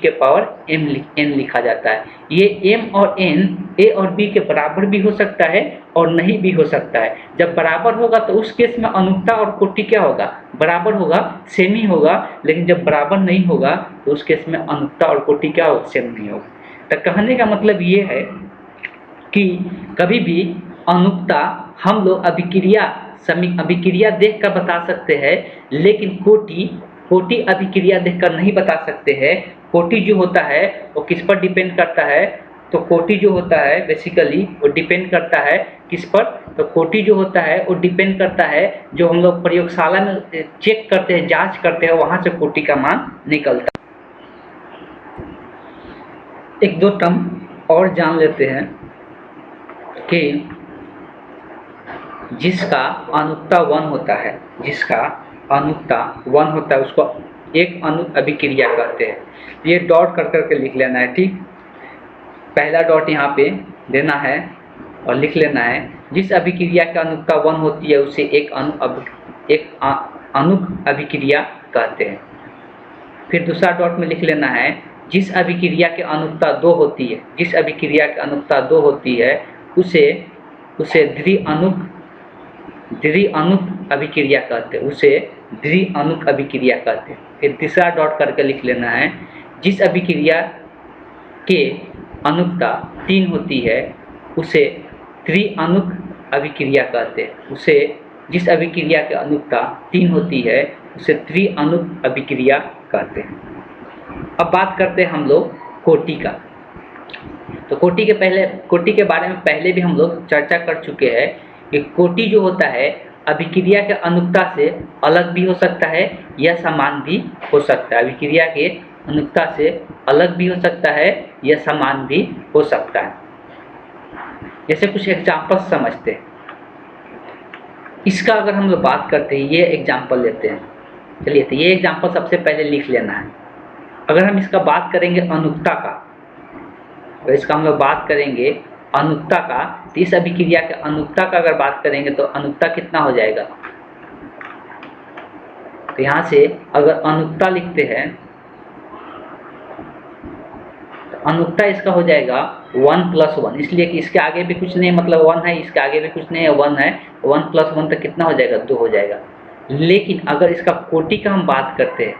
n लिखा जाता है। ये m और n a और b के बराबर भी हो सकता है और नहीं भी हो सकता है। जब बराबर होगा तो उस केस में अनुक्ता और कोटि क्या होगा, बराबर होगा, सेम ही होगा। लेकिन जब बराबर नहीं होगा तो उस केस में अनुक्ता और कोटि क्या होगा, सेम नहीं होगा। तो कहने का मतलब ये है कि कभी भी अनुक्ता हम लोग अभिक्रिया देखकर बता सकते हैं, लेकिन कोटि अभिक्रिया देखकर नहीं बता सकते हैं। कोटि जो होता है वो किस पर डिपेंड करता है, तो कोटि जो होता है बेसिकली वो डिपेंड करता है किस पर, तो कोटि जो होता है वो डिपेंड करता है जो हम लोग प्रयोगशाला में चेक करते हैं, जांच करते हैं, वहाँ से कोटि का मान निकलता है। 1-2 टर्म और जान लेते हैं कि जिसका अनुक्ता 1 होता है, उसको एक अणु अभिक्रिया कहते हैं। ये डॉट कर करके लिख लेना है, ठीक। पहला डॉट यहाँ पे देना है और लिख लेना है, जिस अभिक्रिया की अनुक्ता 1 होती है उसे एक अणुक अभिक्रिया कहते हैं। फिर दूसरा डॉट में लिख लेना है, जिस अभिक्रिया की अनुक्ता 2 होती है उसे द्विअणुक अभिक्रिया कहते हैं, फिर तीसरा डॉट करके लिख लेना है, जिस अभिक्रिया के अनुक्ता 3 होती है उसे त्रिअणुक अभिक्रिया कहते हैं। जिस अभिक्रिया की अनुक्ता 3 होती है उसे त्रिअणुक अभिक्रिया कहते हैं। अब बात करते हैं हम लोग कोटि का। तो कोटि के बारे में पहले भी हम लोग चर्चा कर चुके हैं कि कोटि जो होता है अभिक्रिया के अनुक्ता से अलग भी हो सकता है या समान भी हो सकता है। अभिक्रिया के अनुक्ता से अलग भी हो सकता है या समान भी हो सकता है। जैसे कुछ एग्जाम्पल समझते हैं। इसका अगर हम लोग बात करते हैं, ये एग्जाम्पल लेते हैं। चलिए, तो ये एग्जाम्पल सबसे पहले लिख लेना है। अगर हम इसका बात करेंगे अनुक्ता का, तो इसका हम लोग बात करेंगे अनुक्ता का, तो इस अभिक्रिया के अनुक्ता का अगर बात करेंगे तो अनुक्ता कितना हो जाएगा। तो यहाँ से अगर अनुक्ता लिखते हैं तो अनुक्ता इसका हो जाएगा 1 + 1, इसलिए कि इसके आगे भी कुछ नहीं, मतलब 1 है, इसके आगे भी कुछ नहीं है, 1 है, 1 + 1 तो कितना हो जाएगा, 2 हो जाएगा। लेकिन अगर इसका कोटि का हम बात करते हैं,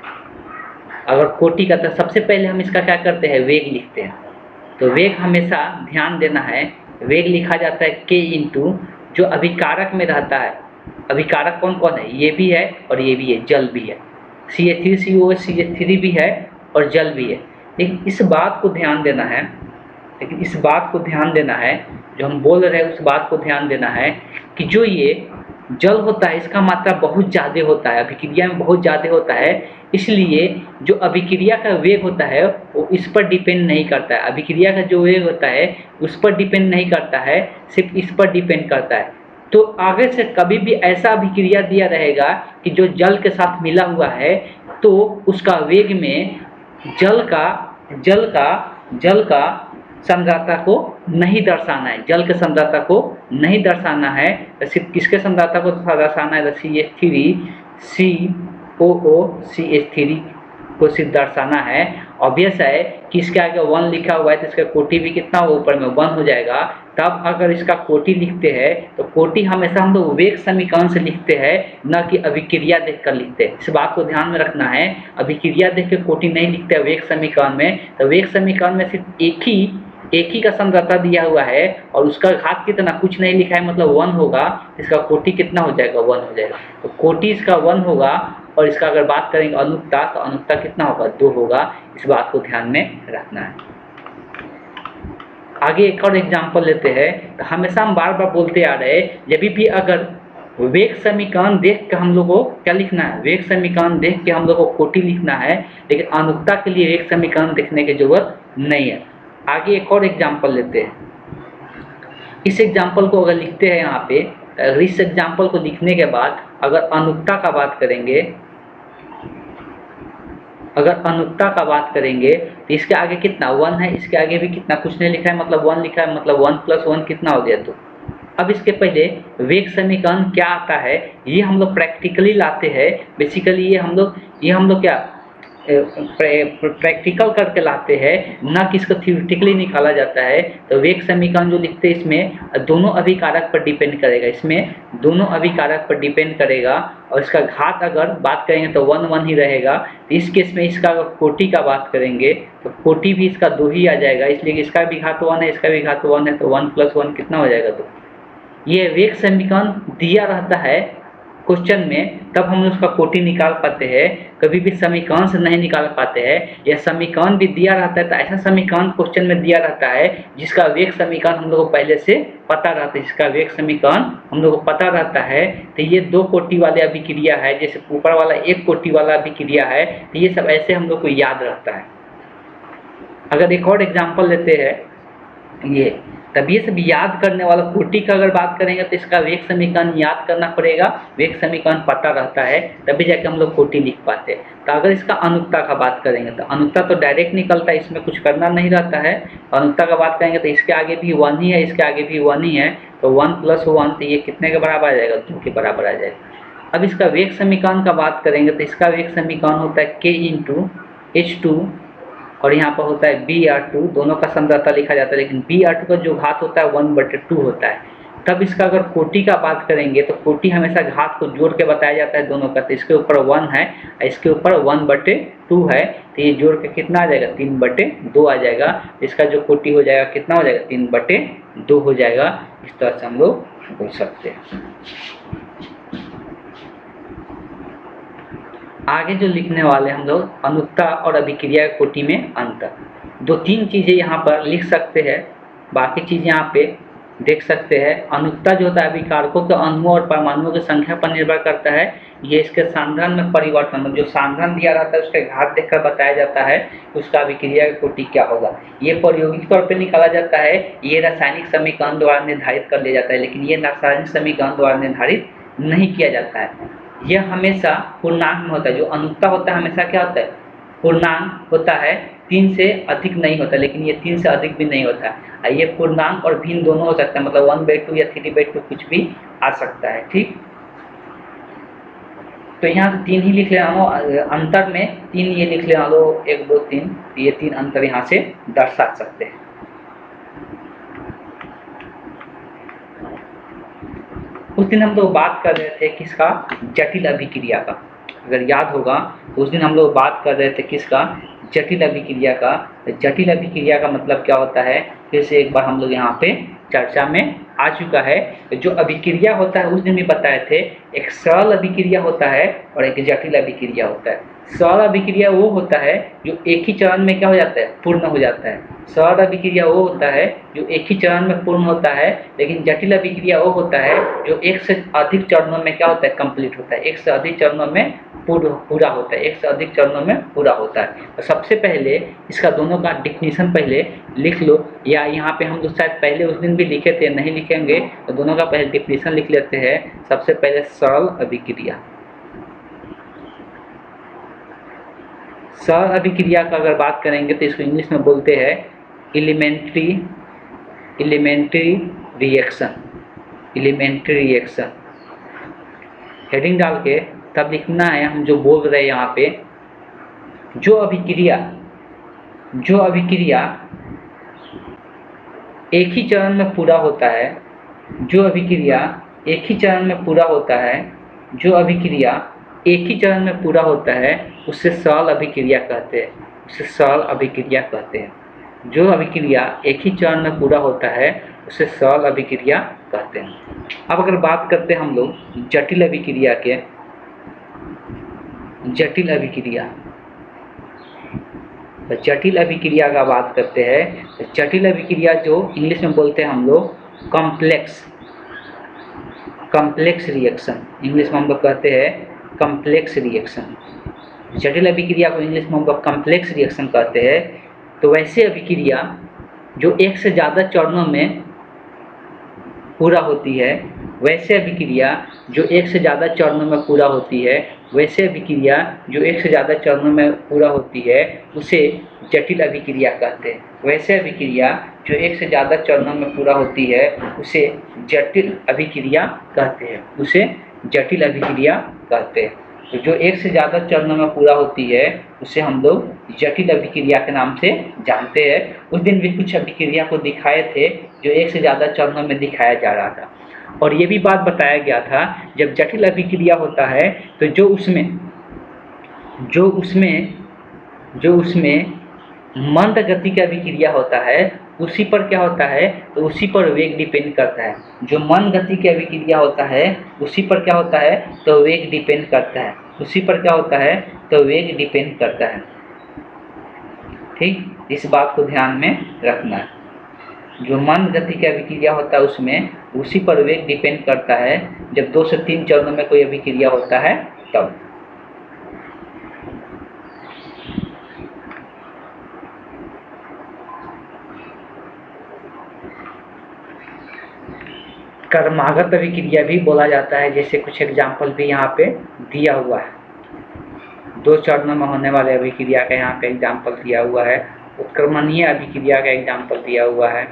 अगर कोटि का, तो सबसे पहले हम इसका क्या करते हैं, वेग लिखते हैं। तो वेग हमेशा ध्यान देना है, वेग लिखा जाता है k × जो अभिकारक में रहता है, अभिकारक कौन कौन है, ये भी है और ये भी है, जल भी है, CH3COH CH3 भी है और जल भी है। लेकिन इस बात को ध्यान देना है, जो हम बोल रहे हैं उस बात को ध्यान देना है कि जो ये जल होता है इसका मात्रा बहुत ज़्यादा होता है, अभिक्रिया में बहुत ज़्यादा होता है, इसलिए जो अभिक्रिया का वेग होता है वो इस पर डिपेंड नहीं करता है। अभिक्रिया का जो वेग होता है उस पर डिपेंड नहीं करता है, सिर्फ इस पर डिपेंड करता है। तो आगे से कभी भी ऐसा अभिक्रिया दिया रहेगा कि जो जल के साथ मिला हुआ है तो उसका वेग में जल का सांद्रता को नहीं दर्शाना है, जल के सांद्रता को नहीं दर्शाना है, तो सिर्फ किसके सांद्रता को दर्शाना है, CH3COOCH3 को सिर्फ दर्शाना है। ऑब्वियस है कि इसके आगे 1 लिखा हुआ है तो इसका कोटि भी कितना होगा, ऊपर में 1 हो जाएगा। तब अगर इसका कोटि लिखते हैं तो कोटि हमेशा हम लोग वेग समीकरण से लिखते हैं, न कि अभिक्रिया देखकर लिखते हैं। इस बात को ध्यान में रखना है, अभिक्रिया देख के कोटि नहीं लिखते हैं वेग समीकरण में। तो वेग समीकरण में सिर्फ एक ही का सांद्रता दिया हुआ है और उसका घात कितना कुछ नहीं लिखा है, मतलब 1 होगा, इसका कोटि कितना हो जाएगा, 1 हो जाएगा। तो कोटि इसका 1 होगा और इसका अगर बात करेंगे अनुक्ता तो अनुक्ता कितना होगा, 2 होगा। इस बात को ध्यान में रखना है। आगे एक और एग्जांपल लेते हैं। तो हमेशा हम बार बार बोलते आ रहे हैं, जब भी अगर वेग समीकरण देख के हम लोग को क्या लिखना है, वेग समीकरण देख के हम लोग को कोटि लिखना है, लेकिन अनुक्ता के लिए वेग समीकरण देखने की जरूरत नहीं है। आगे एक और एग्जांपल लेते हैं। इस एग्जांपल को अगर लिखते हैं यहाँ पे, इस एग्जांपल को लिखने के बाद अगर अनुक्ता का बात करेंगे, तो इसके आगे कितना 1 है, इसके आगे भी कितना कुछ नहीं लिखा है, मतलब 1 लिखा है, मतलब 1 + 1 कितना हो गया 2। अब इसके पहले वेग समीकरण क्या आता है ये हम लोग प्रैक्टिकली लाते हैं। बेसिकली ये हम लोग क्या प्रैक्टिकल करके लाते हैं, ना कि इसको थ्योरेटिकली निकाला जाता है। तो वेग समीकरण जो लिखते हैं इसमें दोनों अभिकारक पर डिपेंड करेगा, और इसका घात अगर बात करेंगे तो 1 ही रहेगा। तो इस केस में इसका अगर कोटि का बात करेंगे तो कोटि भी इसका 2 ही आ जाएगा, इसलिए इसका भी घात 1 है, इसका भी घात 1 है, तो 1 + 1 कितना हो जाएगा 2। ये वेग समीकरण दिया रहता है क्वेश्चन में, तब हम उसका कोटि निकाल पाते हैं, कभी भी समीकरण से नहीं निकाल पाते हैं। यह समीकरण भी दिया रहता है तो ऐसा समीकरण क्वेश्चन में दिया रहता है जिसका वेग समीकरण हम लोग को पहले से पता रहता है, तो ये 2 कोटि वाले अभिक्रिया है, जैसे ऊपर वाला 1 कोटि वाला अभिक्रिया है, तो ये सब ऐसे हम लोग को याद रहता है। अगर एक और एग्जाम्पल लेते हैं ये, तब ये सब याद करने वाला कोटि का अगर बात करेंगे तो इसका वेग समीकरण याद करना पड़ेगा, वेग समीकरण पता रहता है तभी जाके हम लोग कोटि लिख पाते हैं। तो अगर इसका अनुक्ता का बात करेंगे तो अनुक्ता तो डायरेक्ट निकलता है, इसमें कुछ करना नहीं रहता है। अनुक्ता का बात करेंगे तो इसके आगे भी 1 ही है, इसके आगे भी 1 ही है, तो 1 + 1 तो ये कितने के बराबर आ जाएगा, 2 के बराबर आ जाएगा। अब इसका वेग समीकरण का बात करेंगे तो इसका वेग समीकरण होता है K × H2 और यहाँ पर होता है Br2, दोनों का सांद्रता लिखा जाता है, लेकिन Br2 का जो घात होता है 1/2 होता है। तब इसका अगर कोटि का बात करेंगे तो कोटि हमेशा घात को जोड़ के बताया जाता है दोनों का, तो इसके ऊपर 1 है, इसके ऊपर 1/2 है, तो ये जोड़ के कितना आ जाएगा, 3/2 आ जाएगा। इसका जो कोटि हो जाएगा कितना हो जाएगा, 3/2 हो जाएगा। इस तरह से हम लोग बोल सकते हैं। आगे जो लिखने वाले हम लोग अनुक्ता और अभिक्रिया कोटि में अंतर, 2-3 चीज़ें यहाँ पर लिख सकते हैं, बाकी चीज़ यहाँ पे देख सकते हैं। अनुक्ता जो होता है अभिकारकों के अणुओं और परमाणुओं की संख्या पर निर्भर करता है। ये इसके सांद्रण में परिवर्तन, जो सांद्रण दिया रहता है उसके घात देखकर बताया जाता है उसका अभिक्रिया कोटि क्या होगा। ये प्रायोगिक तौर पे निकाला जाता है, ये रासायनिक समीकरण द्वारा निर्धारित कर लिया जाता है, लेकिन ये रासायनिक समीकरण द्वारा निर्धारित नहीं किया जाता है। यह हमेशा पूर्णांक में होता है। जो अनुक्ता होता है हमेशा क्या होता है, पूर्णांक होता है, 3 से अधिक नहीं होता, लेकिन ये 3 से अधिक भी नहीं होता है। ये पूर्णांक और भिन्न दोनों हो सकता है, मतलब 1/2 या 3/2 कुछ भी आ सकता है। ठीक, तो यहाँ से 3 ही लिख लेना लो, अंतर में 3 ये लिख लेना लो, 1 2 3, ये 3 अंतर यहाँ से दर्शा सकते हैं। उस दिन हम लोग बात कर रहे थे किसका, जटिल अभिक्रिया का, अगर याद होगा तो उस दिन हम लोग बात कर रहे थे किसका, जटिल अभिक्रिया का। जटिल अभिक्रिया का मतलब क्या होता है, फिर से एक बार हम लोग यहाँ पे चर्चा में आ चुका है। जो अभिक्रिया होता है उस दिन भी बताए थे, एक सरल अभिक्रिया होता है और एक जटिल अभिक्रिया होता है। सरल अभिक्रिया वो होता है जो एक ही चरण में क्या हो जाता है, पूर्ण हो जाता है। सरल अभिक्रिया वो होता है जो एक ही चरण में पूर्ण होता है, लेकिन जटिल अभिक्रिया वो होता है जो एक से अधिक चरणों में क्या होता है, कंप्लीट होता है, एक से अधिक चरणों में पूरा होता है, एक से अधिक चरणों में पूरा होता है। तो सबसे पहले इसका दोनों का डिफिनीशन पहले लिख लो, या यहाँ पे हम लोग शायद पहले उस दिन भी लिखे थे, नहीं लिखेंगे तो दोनों का पहले डिफिनीशन लिख लेते हैं। सबसे पहले सरल अभिक्रिया। सरल अभिक्रिया का अगर बात करेंगे तो इसको इंग्लिश में बोलते हैं एलिमेंट्री रिएक्शन। हेडिंग डाल के तब लिखना है हम जो बोल रहे हैं यहाँ पे, जो अभिक्रिया एक ही चरण में पूरा होता है, जो अभिक्रिया एक ही चरण में पूरा होता है, जो अभिक्रिया एक ही चरण में पूरा होता है उससे सरल अभिक्रिया कहते हैं, उसे सरल अभिक्रिया कहते हैं। जो अभिक्रिया एक ही चरण में पूरा होता है उसे सरल अभिक्रिया कहते हैं। अब अगर बात करते हैं हम लोग जटिल अभिक्रिया के, जटिल अभिक्रिया का बात करते हैं तो जटिल अभिक्रिया जो इंग्लिश में बोलते हैं हम लोग कॉम्प्लेक्स रिएक्शन, इंग्लिश में हम लोग कहते हैं कॉम्प्लेक्स रिएक्शन। जटिल अभिक्रिया को इंग्लिश में हम लोग कॉम्प्लेक्स रिएक्शन कहते हैं। तो वैसे अभिक्रिया जो एक से ज़्यादा चरणों में पूरा होती है, वैसे अभिक्रिया जो एक से ज़्यादा चरणों में पूरा होती है, वैसे अभिक्रिया जो एक से ज़्यादा चरणों में पूरा होती है उसे जटिल अभिक्रिया कहते हैं। वैसे अभिक्रिया जो एक से ज़्यादा चरणों में पूरा होती है उसे जटिल अभिक्रिया कहते हैं, उसे जटिल अभिक्रिया कहते हैं। तो जो एक से ज़्यादा चरणों में पूरा होती है उसे हम लोग जटिल अभिक्रिया के नाम से जानते हैं। उस दिन भी कुछ अभिक्रिया को दिखाए थे जो एक से ज़्यादा चरणों में दिखाया जा रहा था, और ये भी बात बताया गया था जब जटिल अभिक्रिया होता है तो जो उसमें मंद गति का अभिक्रिया होता है उसी पर क्या होता है, तो उसी पर वेग डिपेंड करता है। जो मंद गति की अभिक्रिया होता है उसी पर क्या होता है, तो वेग डिपेंड करता है, उसी पर क्या होता है, तो वेग डिपेंड करता है। ठीक, इस बात को ध्यान में रखना है। जो मंद गति की अभिक्रिया होता है उसमें उसी पर वेग डिपेंड करता है। जब 2 से 3 चरणों में कोई अभिक्रिया होता है तब। कर्मागत अभिक्रिया भी बोला जाता है, जैसे कुछ एग्जाम्पल भी यहाँ पे दिया हुआ है। 2 चरणों में होने वाले अभिक्रिया का यहाँ पे एग्जाम्पल दिया हुआ है। उत्क्रमणीय अभिक्रिया का एग्जाम्पल दिया हुआ है।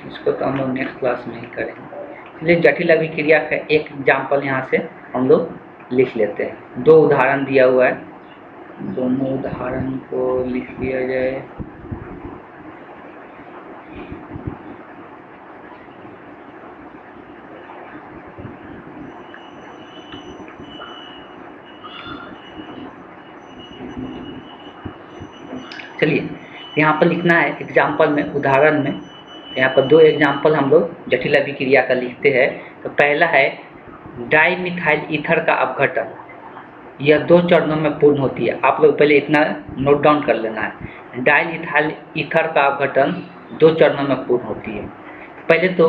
इसको तो हम लोग नेक्स्ट क्लास में ही करेंगे। इसलिए जटिल अभिक्रिया का एक एग्जाम्पल यहाँ से हम लोग लिख लेते हैं। 2 उदाहरण दिया हुआ है, दोनों उदाहरण को लिख लिया जाए। चलिए यहाँ पर लिखना है एग्जाम्पल में, उदाहरण में यहाँ पर 2 एग्जाम्पल हम लोग जटिल अभिक्रिया का लिखते हैं। तो पहला है डाइमिथाइल ईथर का अपघटन। यह 2 चरणों में पूर्ण होती है। आप लोग पहले इतना नोट डाउन कर लेना है, डाइमिथाइल ईथर का अपघटन 2 चरणों में पूर्ण होती है। पहले तो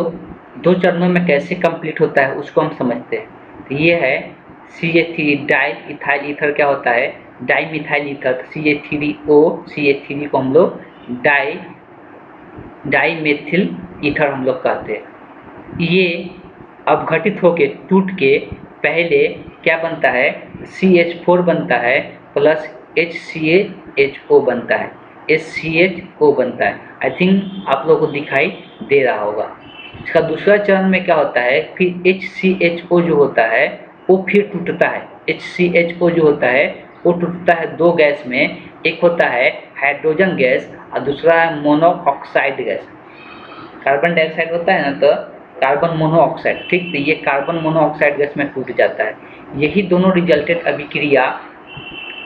2 चरणों में कैसे कंप्लीट होता है उसको हम समझते हैं। तो ये है CH3 डाइल इथाइल ईथर क्या होता है, डाइमिथाइल ईथर CH3O, CH3 को हम लोग डाइमेथिल ईथर हम लोग कहते हैं। ये अपघटित होके टूट के पहले क्या बनता है, CH4 बनता है प्लस HCHO बनता है, HCHO बनता है। आई थिंक आप लोगों को दिखाई दे रहा होगा। इसका दूसरा चरण में क्या होता है, फिर HCHO जो होता है वो फिर टूटता है। HCHO जो होता है वो टूटता है दो गैस में, एक होता है हाइड्रोजन गैस और दूसरा है मोनोऑक्साइड गैस। कार्बन डाइऑक्साइड होता है ना, तो कार्बन मोनोऑक्साइड, ठीक, तो ये कार्बन मोनोऑक्साइड गैस में टूट जाता है। यही दोनों रिजल्टेड अभिक्रिया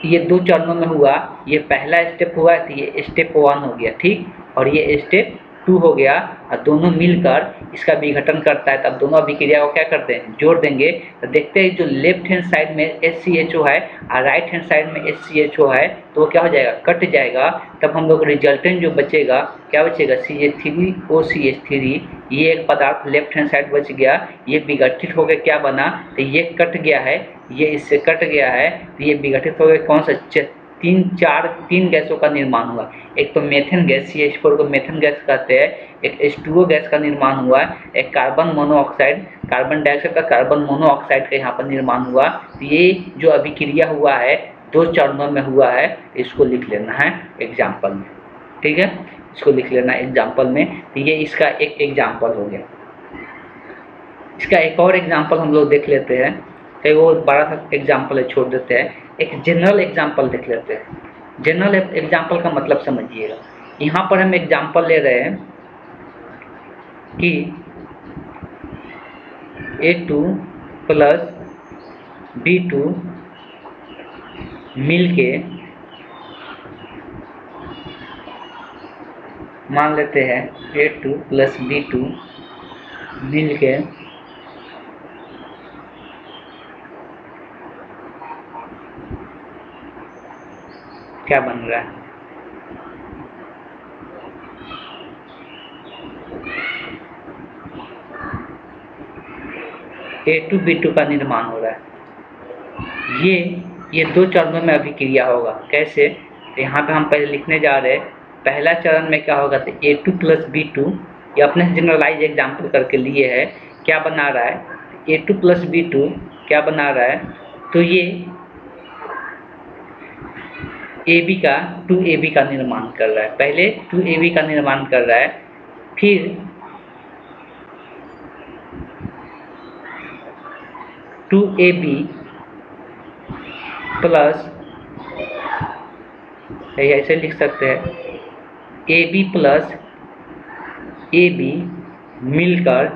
ये दो चरणों में हुआ। ये पहला स्टेप हुआ तो ये स्टेप 1 हो गया, ठीक, और ये स्टेप 2 हो गया, और दोनों मिलकर इसका विघटन करता है। तब दोनों अभिक्रिया को क्या करते हैं, जोड़ देंगे, तो देखते हैं जो लेफ्ट हैंड साइड में HCHO है और राइट हैंड साइड में HCHO है, तो वो क्या हो जाएगा, कट जाएगा। तब हम लोग रिजल्टेंट जो बचेगा, क्या बचेगा, CH3OCH3, ये एक पदार्थ लेफ्ट हैंड साइड बच गया। ये विघटित होकर क्या बना, तो ये कट गया है, ये इससे कट गया है, तो ये विघटित होकर कौन सा, तीन गैसों का निर्माण हुआ। एक तो मेथेन गैस, CH4 को मेथेन गैस कहते हैं, एक H2O गैस का निर्माण हुआ, एक कार्बन मोनोऑक्साइड, कार्बन डाइऑक्साइड का कार्बन मोनोऑक्साइड का यहाँ पर निर्माण हुआ। तो ये जो अभिक्रिया हुआ है दो चरणों में हुआ है, इसको लिख लेना है एग्जाम्पल में, ठीक है, इसको लिख लेना एग्जाम्पल में। तो ये इसका एक एग्जाम्पल हो गया। इसका एक और एग्जाम्पल हम लोग देख लेते हैं, कई वो बड़ा सा एग्जाम्पल है, छोड़ देते हैं, एक जनरल एग्जाम्पल देख लेते हैं। जनरल एग्जाम्पल का मतलब समझिएगा। यहाँ पर हम एग्जाम्पल ले रहे हैं कि A2 प्लस B2 मिल के, मान लेते हैं A2 प्लस B2 मिल के क्या बन रहा है, A2 B2 का निर्माण हो रहा है। ये दो चरणों में अभिक्रिया होगा। कैसे, तो यहाँ पे हम पहले लिखने जा रहे हैं। पहला चरण में क्या होगा, तो A2 प्लस B2, ये अपने जनरलाइज एग्जाम्पल करके लिए है, क्या बना रहा है, A2 प्लस B2 क्या बना रहा है, तो ये AB का निर्माण कर रहा है। पहले 2AB का निर्माण कर रहा है, फिर AB प्लस, ऐसे लिख सकते हैं, AB प्लस AB मिलकर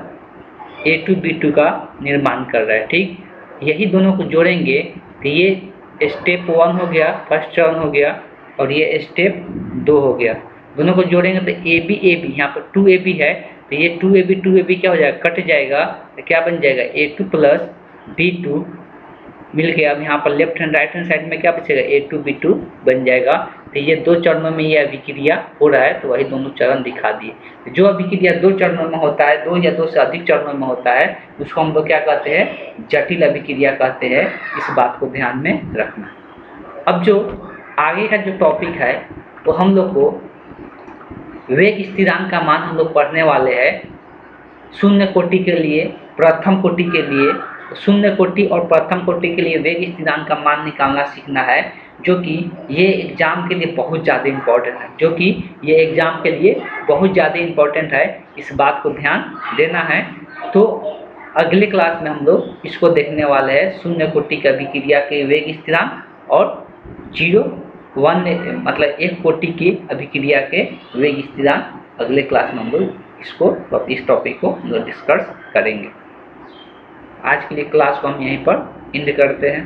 A2 B2 का निर्माण कर रहा है, ठीक। यही दोनों को जोड़ेंगे तो ये स्टेप 1 हो गया, फर्स्ट चरण हो गया, और ये स्टेप 2 हो गया। दोनों को जोड़ेंगे तो AB यहाँ पर 2AB है, तो ये 2AB क्या हो जाएगा, कट जाएगा, तो क्या बन जाएगा, A2 प्लस B2 मिल गया। अब यहाँ पर left hand right hand side में क्या बचेगा, A2 B2 बन जाएगा। तो ये दो चरणों में ये अभिक्रिया हो रहा है, तो वही दोनों चरण दिखा दिए। जो अभिक्रिया दो चरणों में होता है, दो या दो से अधिक चरणों में होता है, उसको हम लोग क्या कहते हैं, जटिल अभिक्रिया कहते हैं। इस बात को ध्यान में रखना। अब जो आगे का जो टॉपिक है, तो हम लोग को वेग स्थिरांक का मान हम लोग पढ़ने वाले हैं। शून्य कोटि के लिए, प्रथम कोटि के लिए, शून्य कोटि और प्रथम कोटि के लिए वेग स्थिरांक का मान निकालना सीखना है, जो कि ये एग्जाम के लिए बहुत ज़्यादा इम्पोर्टेंट है, इस बात को ध्यान देना है। तो अगले क्लास में हम लोग इसको देखने वाले हैं, शून्य कोटि की अभिक्रिया के वेग स्थिरांक और 1 मतलब एक कोटि की अभिक्रिया के वेग स्थिरांक। अगले क्लास में हम लोग इस टॉपिक को डिस्कस करेंगे। आज के लिए क्लास को हम यहीं पर एंड करते हैं।